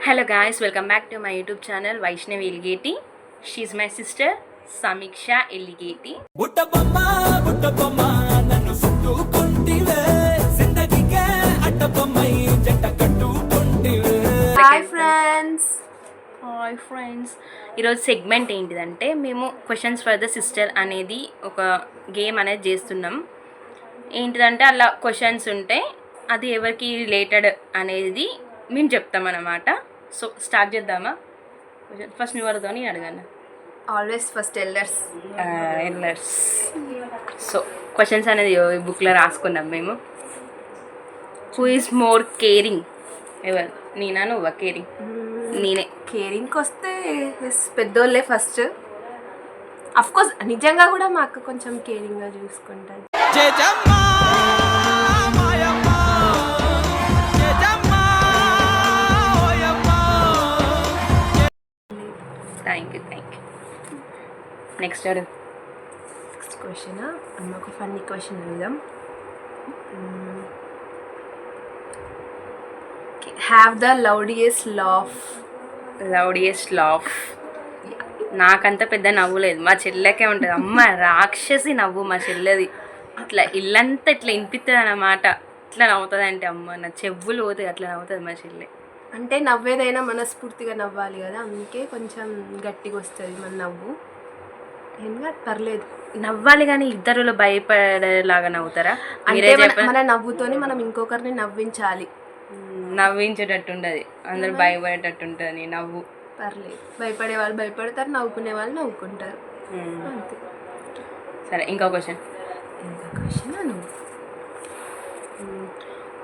Hello guys, welcome back to my YouTube channel Vaishnavi Eligeti. She's my sister Samiksha Eligeti. Hi friends. Hi friends, ఈరోజు segment ఏంటిదంటే మేము questions for the sister అనేది ఒక game అనేది చేస్తున్నాం. ఏంటిదంటే అలా క్వశ్చన్స్ ఉంటే అది ఎవరికి రిలేటెడ్ అనేది మేము చెప్తామన్నమాట. సో స్టార్ట్ చేద్దామా? ఫస్ట్ నువ్వు అడుగుతావు, నేను అడగాను. ఆల్వేస్ ఫస్ట్ ఎల్లర్స్. సో క్వశ్చన్స్ అనేది ఈ బుక్లో రాసుకున్నాం మేము. Who is more caring? ఎవరు, నేనా నువ్వా? కేరింగ్ నేనే. కేరింగ్కి వస్తే పెద్దోళ్ళే ఫస్ట్. అఫ్ కోర్స్ నిజంగా కూడా మా అక్క కొంచెం కేరింగ్గా చూసుకుంటాను. Thank you. నెక్స్ట్ క్వశ్చన్ అమ్మ ఒక ఫన్నీ క్వశ్చన్ అడుగుదాం. Have the loudest laugh. నాకంత పెద్ద నవ్వు లేదు, మా చెల్లెకే ఉంటుంది. అమ్మ రాక్షసి నవ్వు మా చెల్లెది. ఇట్లా ఇల్లంతా ఇట్లా వినిపిస్తుంది అన్నమాట. ఇట్లా నవ్వుతుంది అంటే అమ్మ నా చెవులు పోతాయి, అట్లా నవ్వుతుంది మా చెల్లె. అంటే నవ్వేదైనా మనస్ఫూర్తిగా నవ్వాలి కదా, అందుకే కొంచెం గట్టిగా వస్తుంది మన నవ్వు. ఏం కాదు, పర్లేదు, నవ్వాలి. కానీ ఇద్దరులో భయపడేలాగా నవ్వుతారా? అంటే మన నవ్వుతోని మనం ఇంకొకరిని నవ్వించాలి. నవ్వించేటట్టు ఉండదు, అందరూ భయపడేటట్టు ఉంటుంది నవ్వు. పర్లేదు, భయపడే వాళ్ళు భయపడతారు, నవ్వుకునే వాళ్ళు నవ్వుకుంటారు, అంతే. సరే, ఇంకో క్వశ్చన్. నువ్వు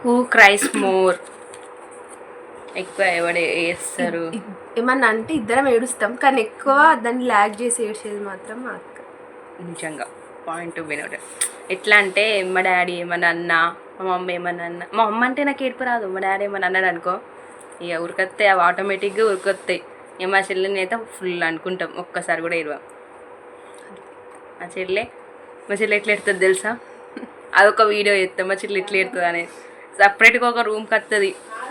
హూ క్రైస్ మోర్? ఎక్కువ ఎవడు ఏడుస్తారు? ఏమన్నా అంటే ఇద్దరం ఏడుస్తాం, కానీ ఎక్కువ దాన్ని ల్యాగ్ చేసి ఏడ్చేది మాత్రం మా అక్క. నిజంగా పాయింట్ బి నోటెడ్. ఎట్లా అంటే మా డాడీ ఏమన్నా అన్నా, మా మమ్మీ ఏమన్నా అన్నా, మా అమ్మ అంటే నాకు ఏడుపు రాదు, మా డాడీ ఏమన్నా అన్నాడు అనుకో ఇక ఉరికొస్తాయి, అవి ఆటోమేటిక్గా ఉరికొస్తాయి. ఇక మా చెల్లెని అయితే ఫుల్ అనుకుంటాం, ఒక్కసారి కూడా ఏడవాం. మా చెల్లె ఎట్లా ఎడుతుంది తెలుసా? అదొక వీడియో చేస్తాం మా చెల్లె ఎట్లా ఎడుతుంది అనేది. సపరేట్గా ఒక రూమ్కి వస్తుంది,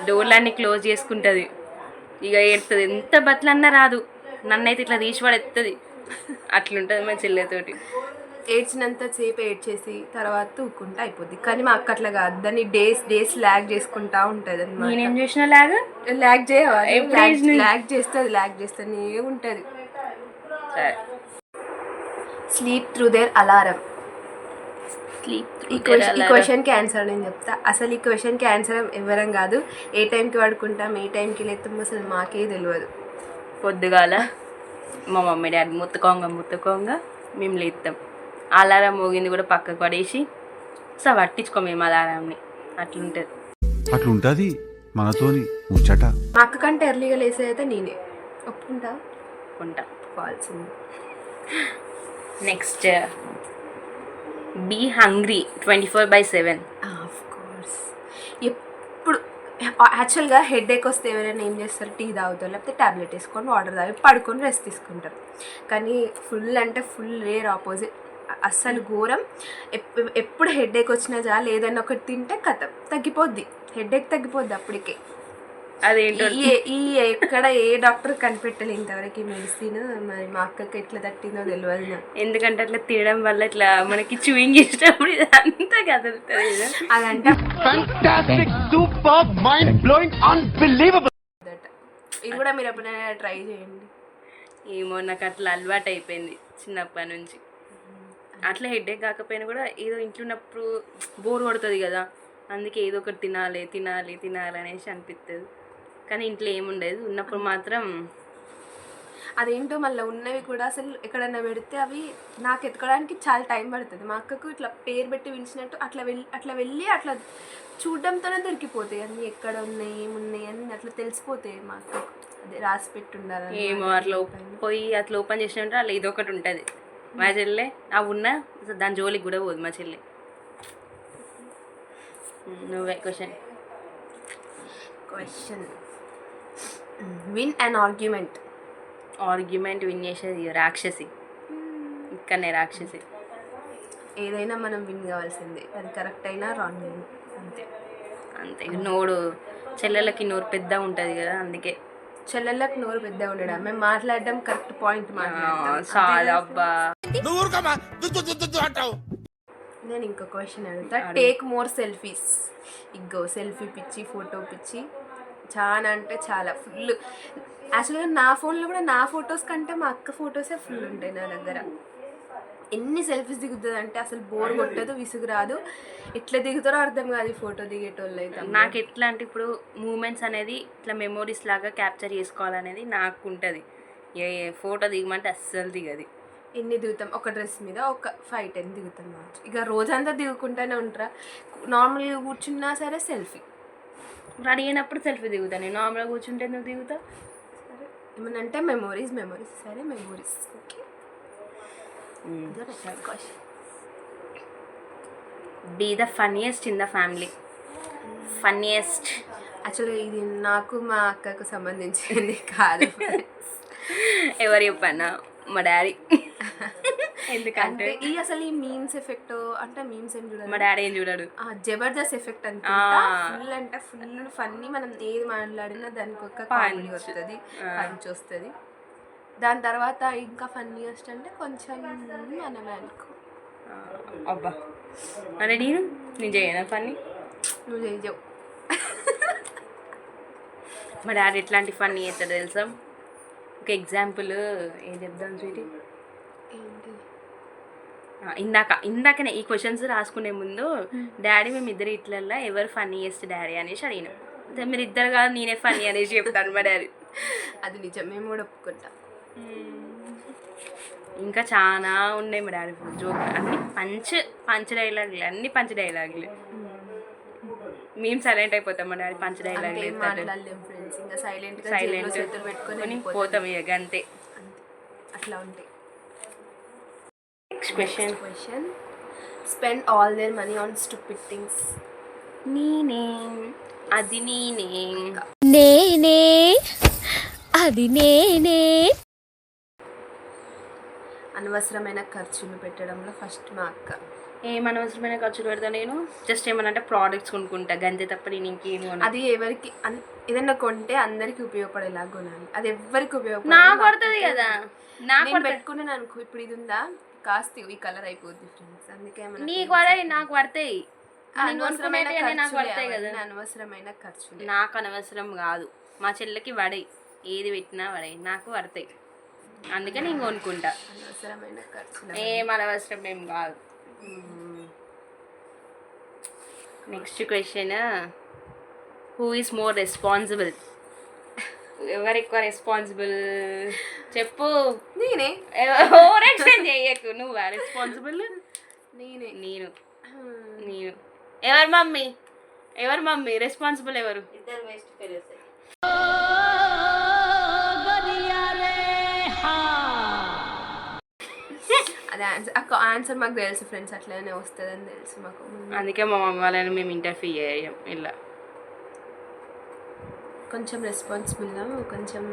డోర్లన్నీ క్లోజ్ చేసుకుంటుంది, ఇక ఏడుతుంది. ఎంత బట్టలన్నా రాదు, నన్నైతే ఇట్లా తీసి పడేస్తుంది. అట్లుంటుంది మా చెల్లెతోటి. ఏడ్చినంత సేపు ఏడ్చేసి తర్వాత ఊకుంటా అయిపోద్ది. కానీ మా అక్క అట్లా కాదు, దాన్ని డేస్ ల్యాగ్ చేసుకుంటా ఉంటుంది అన్నమాట. నేనేం చేసిన ల్యాగ్ చేయాలి, ల్యాగ్ చేస్తుంది ఉంటుంది. Sleep through there alarm. ఈ క్వశ్చన్కి ఆన్సర్ నేను చెప్తా. అసలు ఈ క్వశ్చన్కి ఆన్సర్ ఎవరం కాదు, ఏ టైంకి పడుకుంటాం, ఏ టైంకి లేస్తాం అసలు మాకే తెలియదు. పొద్దుగాల మా మమ్మీ డాడీ ముత్తుకోంగా మేము లేస్తాం. అలారం మోగింది కూడా పక్కకు పడేసి అసలు పట్టించుకోం మేము అలారంని. అట్లుంటుంది మనతోని ముచ్చట. మా అక్క కంటే ఎర్లీగా లేసే అయితే నేనే ఒప్పుకుంటా. కావాల్సింది. Next, be hungry 24/7. Of course. ఎప్పుడు యాక్చువల్గా హెడేక్ వస్తే ఎవరైనా ఏం చేస్తారు, టీ తాగుతారు, లేకపోతే ట్యాబ్లెట్ వేసుకొని వాటర్ తాగి పడుకొని రెస్ట్ తీసుకుంటారు. కానీ ఫుల్ అంటే ఫుల్ రేర్ ఆపోజిట్, అస్సలు ఘోరం. ఎప్పుడు హెడేక్ వచ్చినా చాలు ఏదైనా ఒకటి తింటే కథ తగ్గిపోద్ది, హెడేక్ తగ్గిపోద్ది అప్పటికే. అదేంటో ఎక్కడ ఏ డాక్టర్ కనిపెట్టలే ఇంతవరకు ఈ మెడిసిన్. మరి మా అక్కకి ఎట్లా తట్టిందో తెలియదు. ఎందుకంటే అట్లా తినడం వల్ల ఇట్లా మనకి చూయింగ్ చేసినప్పుడు ఇదంతా కదులుతుంది. అదంటే ఇది కూడా మీరు ఎప్పుడైనా ట్రై చేయండి. ఏమో నాకు అట్లా అలవాటు అయిపోయింది చిన్నప్పటి నుంచి. అట్లా హెడేక్ కాకపోయినా కూడా ఏదో ఇంట్లో ఉన్నప్పుడు బోర్ కొడుతుంది కదా, అందుకే ఏదో ఒకటి తినాలి అనేసి అనిపిస్తుంది. కానీ ఇంట్లో ఏముండదు, ఉన్నప్పుడు మాత్రం అదేంటో మళ్ళీ ఉన్నవి కూడా అసలు ఎక్కడైనా పెడితే అవి నాకు ఎత్తుకోవడానికి చాలా టైం పడుతుంది. మా అక్కకు ఇట్లా పేరు పెట్టి పిలిచినట్టు అట్లా వెళ్ళి అట్లా చూడడంతోనే దొరికిపోతాయి అన్నీ, ఎక్కడ ఉన్నాయి ఏమున్నాయి అని అట్లా తెలిసిపోతాయి మా అక్కకు. అదే రాసి పెట్టి ఉండాలి. ఏమో అట్లా పోయి అట్లా ఓపెన్ చేసినట్టు అట్లా ఇది ఒకటి ఉంటుంది. మా చెల్లె అవి ఉన్నా దాని జోలికి కూడా పోదు మా చెల్లె. నువ్వే question win an argument win చేసేది రాక్షసి. ఇక్కడనే రాక్షసి. ఏదైనా మనం విన్ కావాల్సిందే, అది కరెక్ట్ అయినా రాంగ్ అయినా అంతే. అంతే. నోడు చెల్లెలకి నోరు పెద్ద ఉంటుంది కదా, అందుకే చెల్లెళ్ళకి నోరు పెద్దగా ఉండడం, మేము మాట్లాడడం కరెక్ట్ పాయింట్ మాట్లాడతాం. చాలా అబ్బా. నేను ఇంకో క్వశ్చన్ అడుగుతా. Take more selfies. ఇగ్గో సెల్ఫీ పిచ్చి, ఫోటో పిచ్చి చాలా అంటే చాలా ఫుల్. యాక్చువల్గా నా ఫోన్లో కూడా నా ఫొటోస్ కంటే మా అక్క ఫొటోసే ఫుల్ ఉంటాయి నా దగ్గర. ఎన్ని సెల్ఫీస్ దిగుతుంది అంటే అసలు బోర్ కొట్టదు, విసుగు రాదు. ఎట్లా దిగుతారో అర్థం కాదు ఈ ఫోటో దిగేటోళ్ళు అయితే. నాకు ఎట్లా అంటే ఇప్పుడు మూమెంట్స్ అనేది ఇట్లా మెమోరీస్ లాగా క్యాప్చర్ చేసుకోవాలనేది నాకు ఉంటుంది. ఏ ఫోటో దిగమంటే అస్సలు దిగది. ఎన్ని దిగుతాం ఒక డ్రెస్ మీద, ఒక 5-10 దిగుతాం కావచ్చు. ఇక రోజంతా దిగుకుంటూనే ఉంటారా. నార్మల్గా కూర్చున్నా సరే సెల్ఫీ, రెడీ అయినప్పుడు సెల్ఫీ దిగుతా. నేను నార్మల్గా కూర్చుంటే ఎందుకు దిగుతా? సరే ఏమనంటే మెమోరీస్ సరే memories. Okay, be the funniest in the family. Funniest యాక్చువల్గా ఇది నాకు మా అక్కకు సంబంధించింది కాదు. ఎవరు చెప్పన్నా? మా డాడీ. ఎందుకంటే ఈ అసలు ఈ మీమ్స్ ఎఫెక్ట్ అంటే మీమ్స్ ఏం చూడాలి, మా డాడీ ఏం చూడాడు. జబర్దస్త్ ఎఫెక్ట్ అంటే ఫుల్ అంటే ఫుల్ ఫన్నీ. మనం ఏది మాట్లాడినా దానికి ఒక కామెడీ వస్తుంది, పంచ్ వస్తుంది. దాని తర్వాత ఇంకా ఫన్నీయెస్ట్ అంటే కొంచెం మనమే అనుకో. అబ్బా అంటే నేను చేయను పని, నువ్వు చేయవు. మా డాడీ ఎట్లాంటి ఫన్నీ చేస్తాడు తెలుసా? ఒక ఎగ్జాంపుల్ ఏం చెప్దాం స్వీటీ. ఏంటి ఇందాకనే ఈ క్వశ్చన్స్ రాసుకునే ముందు డాడీ మేము ఇద్దరు ఇట్లల్లో ఎవరు ఫన్నీయెస్ట్ డాడీ అనేసి అడిగినాం. అంటే మీరు ఇద్దరు కాదు నేనే ఫన్నీ అనేసి చెప్తాను మా డాడీ. అది నిజం, మేము కూడా ఒప్పుకుంటాం. ఇంకా చాలా ఉన్నాయి మా డాడీ జోక్. అన్ని పంచ్ డైలాగులు, అన్ని పంచ్ డైలాగులు. మేము సైలెంట్ అయిపోతాం మా డాడీ పంచ్ డైలాగులు సైలెంట్ పెట్టుకొని పోతాం ఇక అంతే. అట్లా ఉంటాయి. Next question. Spend all their money on stupid things. నేనే అది నేనే అది నేనే. అనవసరమైన ఖర్చులు పెట్టడంలో ఫస్ట్ మా అక్క. ఏమనవసరమైన ఖర్చులు పెడతా నేను? జస్ట్ ఏమన్నా అంటే ప్రోడక్ట్స్ కొనుక్కుంటా గంతే తప్ప నేను ఇంకేమి. అది ఎవరికి ఏదన్నా కొంటే అందరికి ఉపయోగపడేలా కొనాలి. అది ఎవరికి నాకు పడుతుంది కదా. నాకు పెట్టుకున్నాను అనుకో, ఇప్పుడు ఇది ఉందా కాస్త ఈ కలర్ అయిపోద్ది ఫ్రెండ్స్. అందుకే నీకు పడాయి నాకు పడతాయి. అనవసరమైన నాకు పడతాయి కదా. అనవసరమైన ఖర్చులు నాకు అనవసరం కాదు, మా చెల్లెకి పడాయి. ఏది పెట్టినా పడాయి, నాకు పడతాయి. అందుకే నేను కొనుక్కుంటా. అనవసరమైన ఖర్చులు ఏం అనవసరం ఏం కాదు. Next question. Who is more responsible? ఎవరు ఎక్కువ రెస్పాన్సిబుల్ చెప్పు. నేనే. ఓవర్ యాక్షన్ చేయకు. నువ్వా రెస్పాన్సిబుల్? నేనే. నేను. ఎవరు మమ్మీ రెస్పాన్సిబుల్? ఎవరు? ఇద్దరు వేస్ట్ ఫెలోస్. అదే ఆన్సర్ మాకు తెలుసు ఫ్రెండ్స్, అట్లనే వస్తుందని తెలుసు మాకు. అందుకే మా మమ్మీ వాళ్ళని మేము ఇంటర్ఫియర్ చేయం. ఇలా కొంచెం రెస్పాన్సిబుల్గా కొంచెం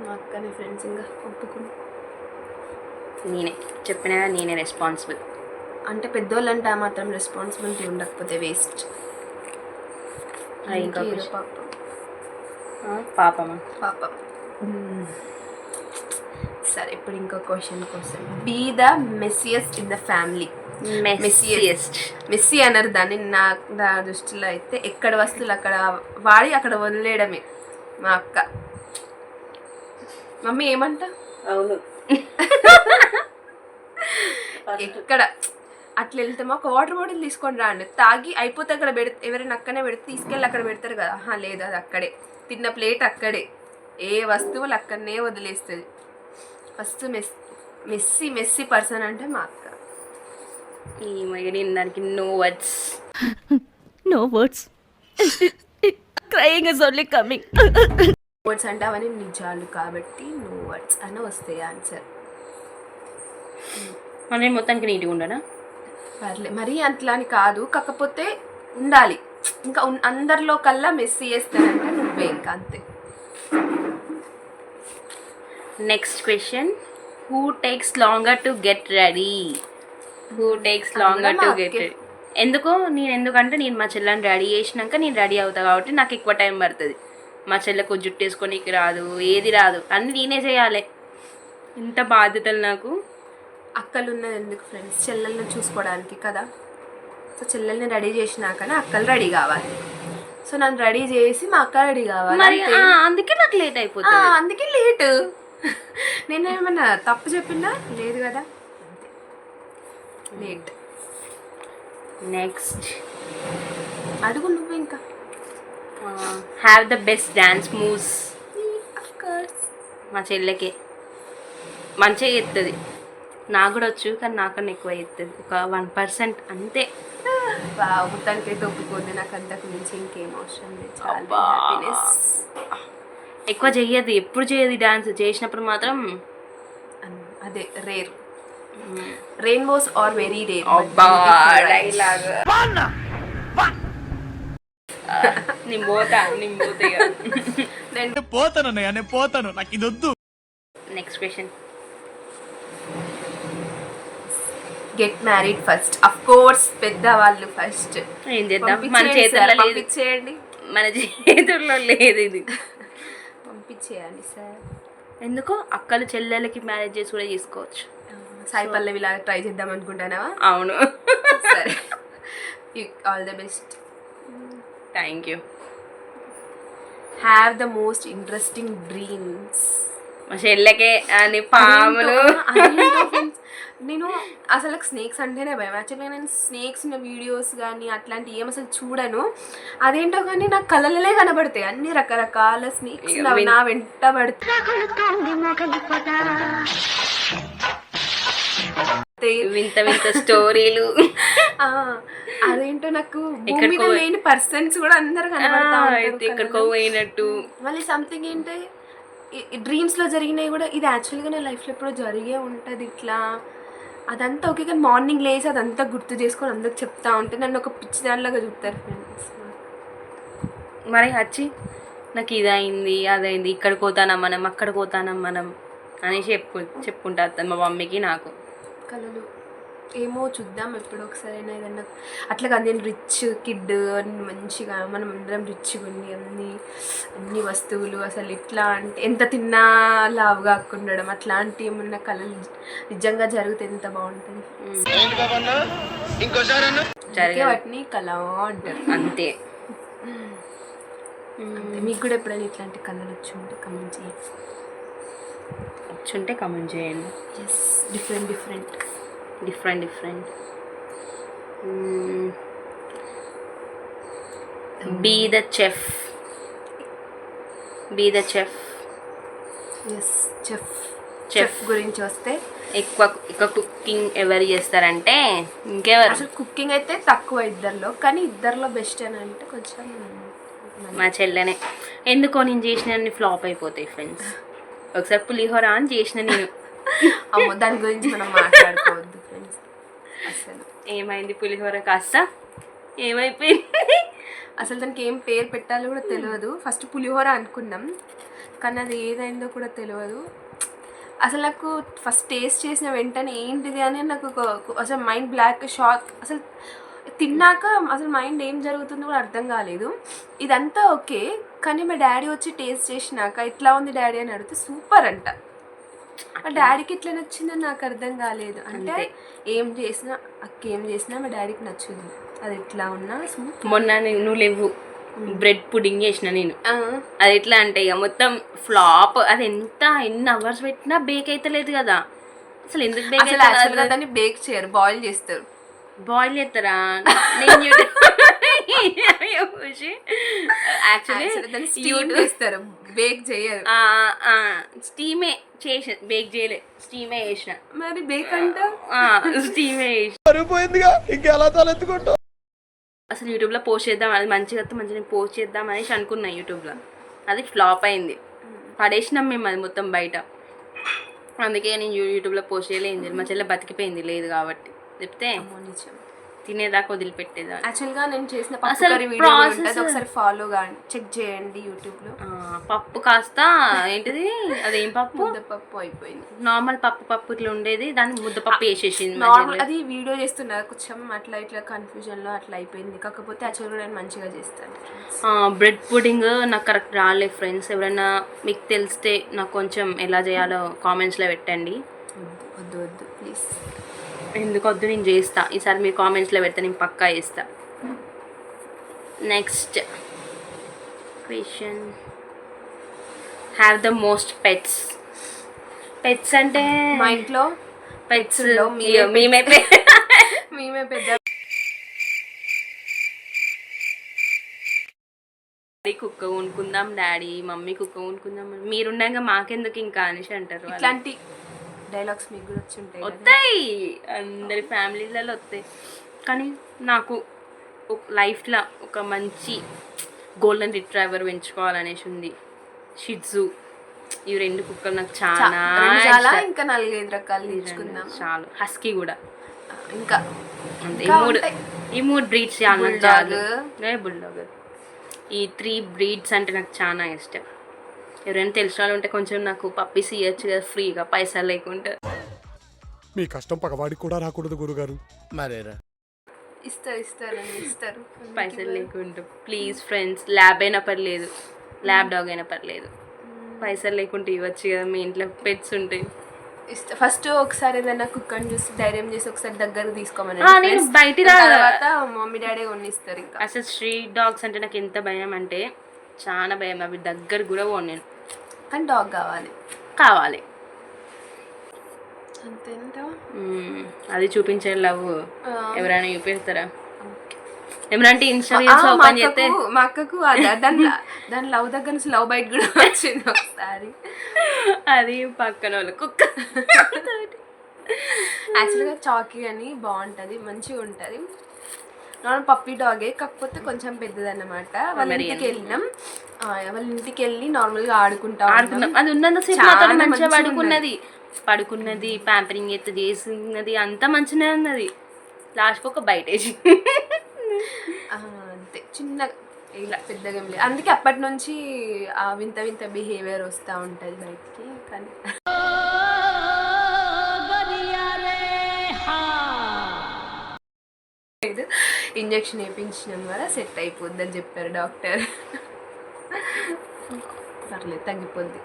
మా అక్కని ఫ్రెండ్స్ ఇంకా ఒప్పుకుని నేనే చెప్పినా నేనే రెస్పాన్సిబుల్. అంటే పెద్దోళ్ళు అంటే ఆ మాత్రం రెస్పాన్సిబిలిటీ ఉండకపోతే వేస్ట్. ఇంకా పాపం. పాపం. సరే ఇప్పుడు ఇంకో క్వశ్చన్ కోసం. Be the messiest in the family. Messy అన్నారు దాన్ని. నా దృష్టిలో అయితే ఎక్కడ వస్తువులు అక్కడ వాడి అక్కడ వదిలేయడమే మా అక్క. మమ్మీ ఏమంట? అవును. ఎక్కడ అట్లా వెళ్తామో ఒక వాటర్ బాటిల్ తీసుకొని రాండి, తాగి అయిపోతే అక్కడ ఎవరైనా అక్కనే పెడితే తీసుకెళ్ళి అక్కడ పెడతారు కదా. లేదు, అది అక్కడే. తిన్న ప్లేట్ అక్కడే, ఏ వస్తువులు అక్కడనే వదిలేస్తుంది. ఫస్ట్ మెస్సీ పర్సన్ అంటే మా అక్క. దానికి no words. No words. Crying is only coming. Words అంటే అవన్నీ నిజాలు కాబట్టి నో వర్డ్స్ అని వస్తాయి ఆన్సర్. నేను మొత్తానికి నీట్గా ఉండనా? పర్లేదు, మరీ అట్లా అని కాదు, కాకపోతే ఉండాలి. ఇంకా అందరిలో కల్లా మెస్సీ చేస్తానంటే నువ్వే, ఇంకా అంతే. Next question. Who takes longer to get ready? ఎందుకంటే నేను మా చెల్లెని రెడీ చేసినాక నేను రెడీ అవుతా కాబట్టి నాకు ఎక్కువ టైం పడుతుంది. మా చెల్లెకు జుట్టు వేసుకోనికి రాదు, ఏది రాదు, అన్నీ నేనే చేయాలి. ఇంత బాధ్యతలు నాకు. అక్కలు ఉన్నది ఎందుకు ఫ్రెండ్స్, చెల్లెల్ని చూసుకోవడానికి కదా. సో చెల్లెల్ని రెడీ చేసినాకనే అక్కలు రెడీ కావాలి. సో నన్ను రెడీ చేసి మా అక్క రెడీ కావాలి. మరి అందుకే నాకు లేట్ అయిపోతుంది. అందుకే లేట్. నేను ఏమన్నా తప్పు చెప్పిందా? లేదు కదా, లేట్. నెక్స్ట్ అడుగు నువ్వు ఇంకా. Have the best dance moves. Of course మా చెల్లెకే మంచిగా ఎత్తుంది. నాకు కూడా వచ్చు, కానీ నాకన్నా ఎక్కువ ఎత్తుంది, ఒక 1% అంతే. మొత్తానికైతే ఒప్పుకోండి, నాకు అంతకు మించి ఇంకేం అవసరం లేదు. చాలా అబ్బా. హ్యాపీనెస్. ఎక్కువ చెయ్యదు, ఎప్పుడు చేయదు డాన్స్, చేసినప్పుడు మాత్రం అదే rare. Rainbows are very rare. Dialogue నేను పోతా ఇక. నేను పోతాను, నాకు ఇది వద్దు. Next question. Get married first. Of course పెద్దవాళ్ళు ఫస్ట్. ఏం చేద్దాం, మన చేతుల్లో లేదు, పంపించేయండి. మన చేతుల్లో లేదు ఇది. పంపించేయాలి సార్. ఎందుకో అక్కలు చెల్లెలకి మ్యారేజ్ చేసి కూడా చేసుకోవచ్చు. సాయి పల్లవి లాగా ట్రై చేద్దాం అనుకుంటానావా? అవును. సరే, all the best. Thank you. Have the most interesting dreams. మా చెల్లెకే అని పాములు. నేను అసలు స్నేక్స్ అంటేనే భయం. యాక్చువల్గా నేను స్నేక్స్ ఉన్న వీడియోస్ కానీ అట్లాంటివి ఏం అసలు చూడను. అదేంటో కానీ నాకు కళ్ళలే కనబడతాయి అన్ని రకరకాల స్నేక్స్ నా వెంట పడతాయి. వింత వింత స్టోరీలు. అదేంటో నాకు భూమి మీద లేని పర్సన్స్ కూడా అందరు కనబడతా ఉంటారు ఎక్కడికో పోయినట్టు. మళ్ళీ సంథింగ్ ఏంటి డ్రీమ్స్లో జరిగినాయి కూడా, ఇది యాక్చువల్గా నా లైఫ్లో ఎప్పుడో జరిగే ఉంటుంది ఇట్లా. అదంతా ఓకే, కానీ మార్నింగ్ లేచి అదంతా గుర్తు చేసుకొని అందరికి చెప్తా ఉంటే నన్ను ఒక పిచ్చి దానిలాగా చూస్తారు ఫ్రెండ్స్. మరి వచ్చి నాకు ఇది అయింది, అదైంది, ఇక్కడికి పోతానా మనం, అక్కడికి పోతానా మనం అనేసి చెప్పుకుంటా మా మమ్మీకి నాకు. కళలు ఏమో చూద్దాం ఎప్పుడో ఒకసారైనా ఏదన్నా అట్లా కాదు. నేను రిచ్ కిడ్, మంచిగా మనం అందరం రిచ్గా ఉండి అన్ని వస్తువులు అసలు ఇట్లా అంటే ఎంత తిన్నా లావు కాకుండా అట్లాంటి ఏమన్నా కళలు నిజంగా జరిగితే ఎంత బాగుంటుంది. వాటిని కళ అంటారు అంతే. మీకు కూడా ఎప్పుడైనా ఇట్లాంటి కళలు వచ్చుంటే కమెంట్ చేయండి. Yes, different. Be the chef. Yes, chef గురించి వస్తే ఎక్కువ కుకింగ్ ఎవరు చేస్తారంటే ఇంకెవరు. అసలు కుకింగ్ అయితే తక్కువ ఇద్దరిలో, కానీ ఇద్దరిలో బెస్ట్ అని అంటే కొంచెం మా చెల్లెనే. ఎందుకో నేను చేసిన ఫ్లాప్ అయిపోతాయి ఫ్రెండ్స్. ఒకసారి పులిహోర అని చేసిన నేను. అమ్మో, దాని గురించి మనం మాట్లాడుకోవద్దు ఫ్రెండ్స్. అసలు ఏమైంది పులిహోర కాస్త ఏమైపోయింది. అసలు దానికి ఏం పేరు పెట్టాలో కూడా తెలియదు. ఫస్ట్ పులిహోర అనుకున్నాం, కానీ అది ఏదైందో కూడా తెలియదు. అసలు నాకు ఫస్ట్ టేస్ట్ చేసిన వెంటనే ఏంటిది అని నాకు అసలు మైండ్ బ్లాక్ షాక్. అసలు తిన్నాక అసలు మైండ్ ఏం జరుగుతుందో కూడా అర్థం కాలేదు. ఇదంతా ఓకే, కానీ మా డాడీ వచ్చి టేస్ట్ చేసినాక ఇట్లా ఉంది డాడీ అని అడిగితే సూపర్ అంట. మా డాడీకి ఇట్లా నచ్చిందని నాకు అర్థం కాలేదు. అంటే ఏం చేసినా మా డాడీకి నచ్చింది, అది ఎట్లా ఉన్నా సూపర్. మొన్న నువ్వు లేవు బ్రెడ్ పుడింగ్ చేసిన నేను. అది ఎట్లా అంటే ఇక మొత్తం ఫ్లాప్. అది ఎన్ని అవర్స్ పెట్టినా బేక్ అయితే లేదు కదా. అసలు ఎందుకు బేక్ అయితే దాన్ని బేక్ చేయరు, బాయిల్ చేస్తారు. బాయిల్ చేస్తారా? నేను చేస్తారు, బేక్ చేయరు. స్టీమే చేసిన, బేక్ చేయలే, స్టీమే చేసిన. మరి బేక్ అంట స్టీమే చేసిన. అసలు యూట్యూబ్లో పోస్ట్ చేద్దాం, అది మంచిగా పోస్ట్ చేద్దాం అనేసి అనుకున్నా యూట్యూబ్లో. అది ఫ్లాప్ అయింది, పడేసినాం మేము అది మొత్తం బయట. అందుకే నేను యూట్యూబ్లో పోస్ట్ చేయలే. ఏం చేయాలి, మా చెల్లె బతికిపోయింది లేదు కాబట్టి చెప్తే తినేదాకా వదిలిపెట్టేదాన్ని. యాక్చువల్గా నేను చేసిన పప్పు అసలు కర్రీ వీడియో process- ఉంటుంది, ఒకసారి ఫాలో కానీ చెక్ చేయండి యూట్యూబ్లో. పప్పు కాస్త ఏంటిది అదేం పప్పు, ముద్దపప్పు అయిపోయింది. నార్మల్ పప్పు ఇట్లా ఉండేది, దాన్ని ముద్దపప్పు వేసేసింది నార్మల్ అది వీడియో చేస్తున్నారు కొంచెం అట్లా ఇట్లా కన్ఫ్యూజన్లో అట్లా అయిపోయింది. కాకపోతే యాక్చువల్గా నేను మంచిగా చేస్తాను. బ్రెడ్ పుడింగ్ నాకు కరెక్ట్ రాలేదు ఫ్రెండ్స్. ఎవరైనా మీకు తెలిస్తే నాకు కొంచెం ఎలా చేయాలో కామెంట్స్లో పెట్టండి. వద్దు వద్దు ప్లీజ్. ఎందుకు వద్దు, నేను చేస్తా. ఈసారి మీరు కామెంట్స్లో పెడితే నేను పక్కా చేస్తా. Next question, have the most pets. Pets అంటే మా ఇంట్లో పెట్స్ ఉండవు, మేమే మేమే మేమే పెద్ద డాడీ కుక్క కొనుక్కుందాం, డాడీ మమ్మీ కుక్క కొనుక్కుందాం, మీరుండగా మాకెందుకు ఇంకా అనేసి అంటారు. వాళ్ళు. ఇట్లాంటి డైలాగ్స్ మీకు కూడా వచ్చి ఉంటాయి కదా. వస్తాయి, అందరి ఫ్యామిలీలలో వస్తాయి. కానీ నాకు లైఫ్లో ఒక మంచి గోల్డెన్ రిట్రైవర్ పెంచుకోవాలనేసి ఉంది. షిట్జు, ఈ 2 కుక్కలు నాకు చాలా చాలా ఇష్టం. ఇంకా 4-5 రకాలు నేర్చుకుందాం. చాలు. హస్కీ కూడా ఇంకా అంతే. ఇంకా ఈ మూడు బ్రీడ్స్ చాలా నాకు Bulldog. చాలు. బుల్డాగ్, ఈ 3 బ్రీడ్స్ అంటే నాకు చాలా ఇష్టం. ఎవరైనా తెలిసిన వాళ్ళు ఉంటే కొంచెం నాకు పప్పీస్ ఇవ్వచ్చు కదా ఫ్రీగా, పైసలు లేకుండా. మీ కష్టం పగవాడికి కూడా రాకూడదు గురుగారు. మరేరా ఇస్తారు పైసలు లేకుండా ప్లీజ్ ఫ్రెండ్స్. ల్యాబ్ అయినా పర్లేదు, ల్యాబ్ డాగ్ అయినా పర్లేదు, పైసలు లేకుంటే ఇవ్వచ్చు కదా. మీ ఇంట్లో పెట్స్ ఉంటాయి. ఫస్ట్ ఒకసారి ఏదైనా కుక్కని చూసి ధైర్యం చేసి ఒకసారి దగ్గర తీసుకోమని నేను బయట తర్వాత మమ్మీ డాడీ కొనిస్తారు. ఇంకా అసలు స్ట్రీట్ డాగ్స్ అంటే నాకు ఎంత భయం అంటే చాలా భయం. అవి దగ్గర కూడా పోను నేను. కానీ డాగ్ కావాలి అంతేంటో. అది చూపించే లవ్ ఎవరైనా చూపిస్తారా? ఏమనంటే మా ఇన్స్టాగ్రామ్స్ ఓపెన్ చేస్తే మా అక్కకు దాని లవ్ దగ్గర నుంచి లవ్ బైట్ కూడా వచ్చింది ఒకసారి. అది పక్కన వాళ్ళ కుక్క. యాక్చువల్గా చాకీ అని బాగుంటుంది, మంచిగా ఉంటుంది. నార్మల్ పప్పీ డాగే, కాకపోతే కొంచెం పెద్దదన్నమాట. వాళ్ళ ఇంటికి వెళ్ళినాం, వాళ్ళ ఇంటికి వెళ్ళి నార్మల్గా ఆడుకుంటాం. అది ఉన్నంతసేపు నాతో మంచిగా పడుకున్నది, ప్యాంపరింగ్ ఎత్తు చేసినది, అంతా మంచిగా ఉన్నది. లాస్ట్కి ఒక బయట వేసి అంతే, చిన్నగా ఇలా పెద్దగా ఏం లేదు. అందుకే అప్పటి నుంచి ఆ వింత వింత బిహేవియర్ వస్తూ ఉంటుంది బయటికి. కానీ ఇంజక్షన్ వేయించినాం కదా సెట్ అయిపోద్దని చెప్పారు డాక్టర్. పర్లేదు, తగ్గిపోద్ది.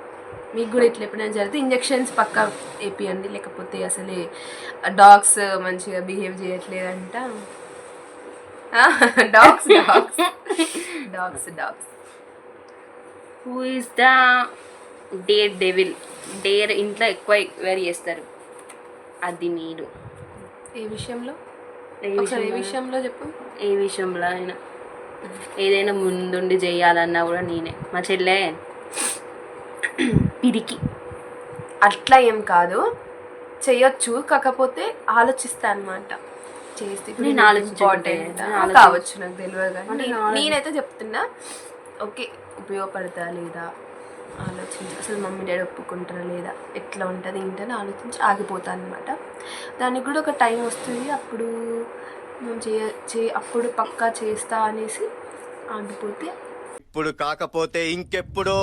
మీకు కూడా ఇట్లా ఎప్పుడైనా జరిగితే ఇంజక్షన్స్ పక్కా వేపియండి, లేకపోతే అసలే డాగ్స్ మంచిగా బిహేవ్ చేయట్లేదంట. Dogs who is the daredevil. Dare ఇంట్లో ఎక్కువ వేర్ చేస్తారు, అది మీరు. ఏ విషయంలో? ఏ ఒకసారి ఏ విషయంలో? విషయంలో చెప్పు. ఏ విషయంలో అయినా ఏదైనా ముందుండి చేయాలన్నా కూడా నేనే. మా చెల్లె పిరికి. అట్లా ఏం కాదు, చేయొచ్చు, కాకపోతే ఆలోచిస్తా అనమాట. చేస్తే ఇప్పుడు నేను ఆలోచించకుంటే ఇంపార్టెంట్ కావచ్చు, నాకు తెలియదు. కానీ నేనైతే చెప్తున్నా, ఓకే ఉపయోగపడతా లేదా ఆలోచించి, అసలు మమ్మీ డాడీ ఒప్పుకుంటారా లేదా, ఎట్లా ఉంటుంది ఏంటని ఆలోచించి ఆగిపోతాను అనమాట. దానికి కూడా ఒక టైం వస్తుంది, అప్పుడు మేము అప్పుడు పక్కా చేస్తా అనేసి ఆగిపోతే. ఇప్పుడు కాకపోతే ఇంకెప్పుడు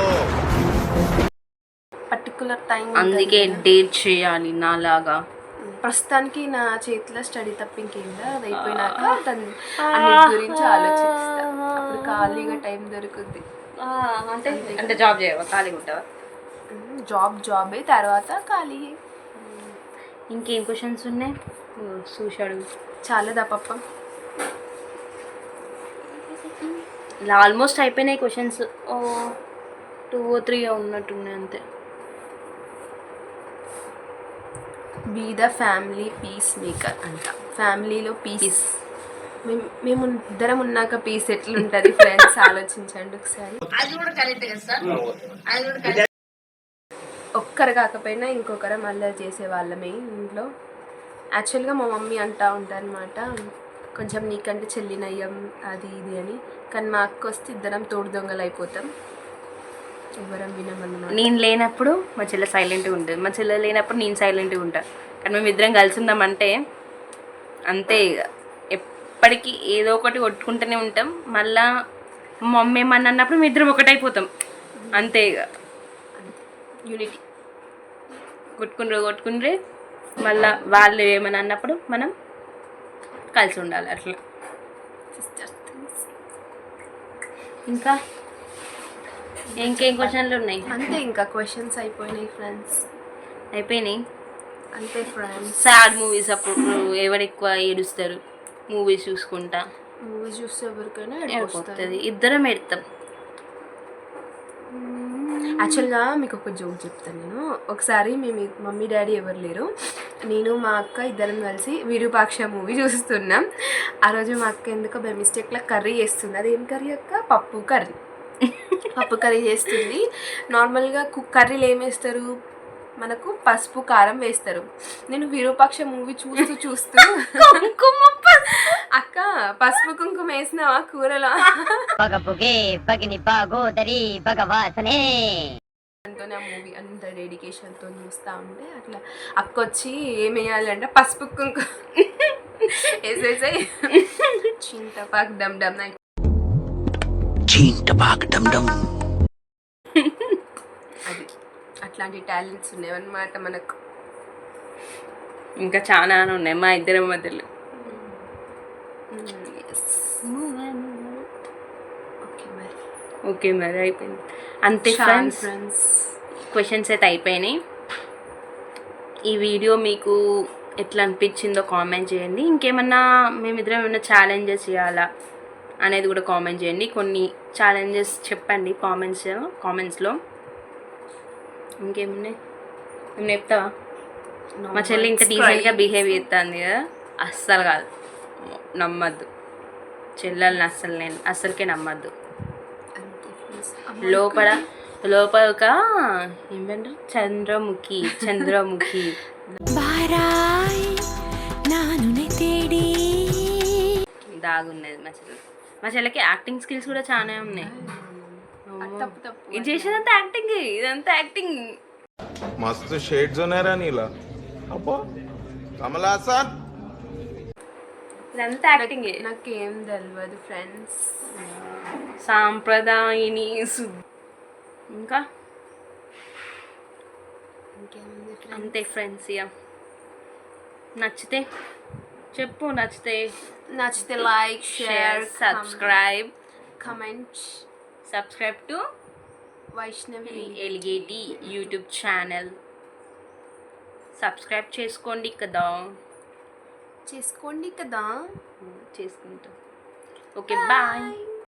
పర్టికులర్ టైం. అందుకే డేట్ చేయాలి నాలాగా. ప్రస్తుతానికి నా చేతిలో స్టడీ తప్ప ఇంకేం లేదు. అది అయిపోయినాక అన్నిటి గురించి ఆలోచిస్తా, అప్పుడు ఖాళీగా టైం దొరుకుద్ది. అంటే జాబ్ చేయవా, ఖాళీగా ఉంటావా? జాబే తర్వాత ఖాళీ. ఇంకేం క్వశ్చన్స్ ఉన్నాయి చూశాడు? చాలాదా పప్ప? ఇలా ఆల్మోస్ట్ అయిపోయినాయి క్వశ్చన్స్. 2 or 3 ఉన్నట్టున్నాయి అంతే. Be the family peace maker అంట. ఫ్యామిలీలో పీస్, మేము ఇద్దరం ఉన్నాక పీస్ ఎట్లుంటుంది ఫ్రెండ్స్, ఆలోచించండి ఒకసారి. ఒక్కరు కాకపోయినా ఇంకొకరు మళ్ళీ చేసే వాళ్ళమే ఇంట్లో. యాక్చువల్గా మా మమ్మీ అంటూ ఉంటారు అనమాట, కొంచెం నీకంటే చెల్లినయ్యం అది ఇది అని. కానీ మా అక్క వస్తే ఇద్దరం తోడు దొంగలు అయిపోతాం, ఎవరం వినమన్నమాట. నేను లేనప్పుడు మా చెల్లె సైలెంట్గా ఉంటుంది, మా చెల్లె లేనప్పుడు నేను సైలెంట్గా ఉంటాను. కానీ మేము ఇద్దరం కలిసి ఉన్నామంటే అంతే, ఇక ఎప్పటికీ ఏదో ఒకటి కొట్టుకుంటూనే ఉంటాం. మళ్ళా మా మమ్మీ ఏమన్నా అన్నప్పుడు మేము ఇద్దరం ఒకటైపోతాం అంతే. ఇక యూనిటీ. కొట్టుకుండ్రే మళ్ళా వాళ్ళు ఏమని అన్నప్పుడు మనం కలిసి ఉండాలి అట్లా. సిస్టర్స్. ఇంకా ఇంకేం క్వశ్చన్లు ఉన్నాయి? అంతే, ఇంకా క్వశ్చన్స్ అయిపోయినాయి ఫ్రెండ్స్. అయిపోయినాయి. అంతే ఫ్రెండ్స్. సాడ్ మూవీస్ అప్పుడు ఎవరు ఎక్కువ ఏడుస్తారు? మూవీస్ చూసుకుంటా మూవీస్ చూస్తే ఎవరికైనా ఏడుపుతుంది. ఇద్దరం ఎడతాం. యాక్చువల్గా మీకు ఒక జోక్ చెప్తాను నేను. ఒకసారి మేము మమ్మీ డాడీ ఎవరు లేరు, నేను మా అక్క ఇద్దరం కలిసి విరూపాక్ష మూవీ చూస్తున్నాం. ఆ రోజు మా అక్క ఎందుకో బై మిస్టేక్లో కర్రీ చేస్తుంది. అదేం కర్రీ అక్క? పప్పు కర్రీ చేస్తుంది. నార్మల్గా కర్రీలు ఏం వేస్తారు మనకు? పసుపు కారం వేస్తారు. నేను విరూపాక్ష మూవీ చూస్తూ అక్క పసుపు కుంకుమ వేసినావా కూరలో అంటూనే ఆ మూవీ అంత డెడికేషన్తో చూస్తూ ఉంటే అట్లా అక్క వచ్చి ఏం వేయాలంటే పసుపు కుంకుమ వేసేసాయి. చింతపాక్ డమ్ డమ్ అది అట్లాంటి టాలెంట్స్ ఉన్నాయన్నమాట మనకు. ఇంకా చాలా ఉన్నాయి మా ఇద్దరి మధ్యలో. ఓకే మరి అయిపోయింది అంతే ఫ్రెండ్స్. క్వశ్చన్స్ అయితే అయిపోయినాయి. ఈ వీడియో మీకు ఎట్లా అనిపించిందో కామెంట్ చేయండి. ఇంకేమన్నా మేమిద్దరం ఏమన్నా ఛాలెంజెస్ చేయాలా అనేది కూడా కామెంట్ చేయండి. కొన్ని ఛాలెంజెస్ చెప్పండి కామెంట్స్లో. ఇంకేమున్నాయి? ఏమన్నా చెప్తావా? మా చెల్లి ఇంకా డీసెంట్గా బిహేవ్ చేస్తుంది కదా, అస్సలు కాదు, నమ్మద్దు చెల్లెల్ని. అస్సలకే నమ్మద్దు. లోపల ఒక ఏమంటారు, చంద్రముఖి దాగున్నది మా చెల్లెకి యాక్టింగ్ స్కిల్స్ కూడా చాలా ఉన్నాయి. ఇది చేసేదంతా యాక్టింగ్, ఇదంతా యాక్టింగ్. मस्त शेड्स ఉన్నాయరా నీలా. అబ్బో కమల్ హాసన్. ఇదంతా యాక్టింగ్. నాకేం తెలియదు ఫ్రెండ్స్. సాంప్రదాయని ఇంకా ఇంకేముంది అంతే ఫ్రెండ్స్. ఇక నచ్చితే చెప్పు. నచ్చితే like, share, subscribe, comment. Subscribe to Vaishnavi Elgeti YouTube channel. Subscribe చేసుకోండి కదా. చేసుకుంటాం. Okay bye.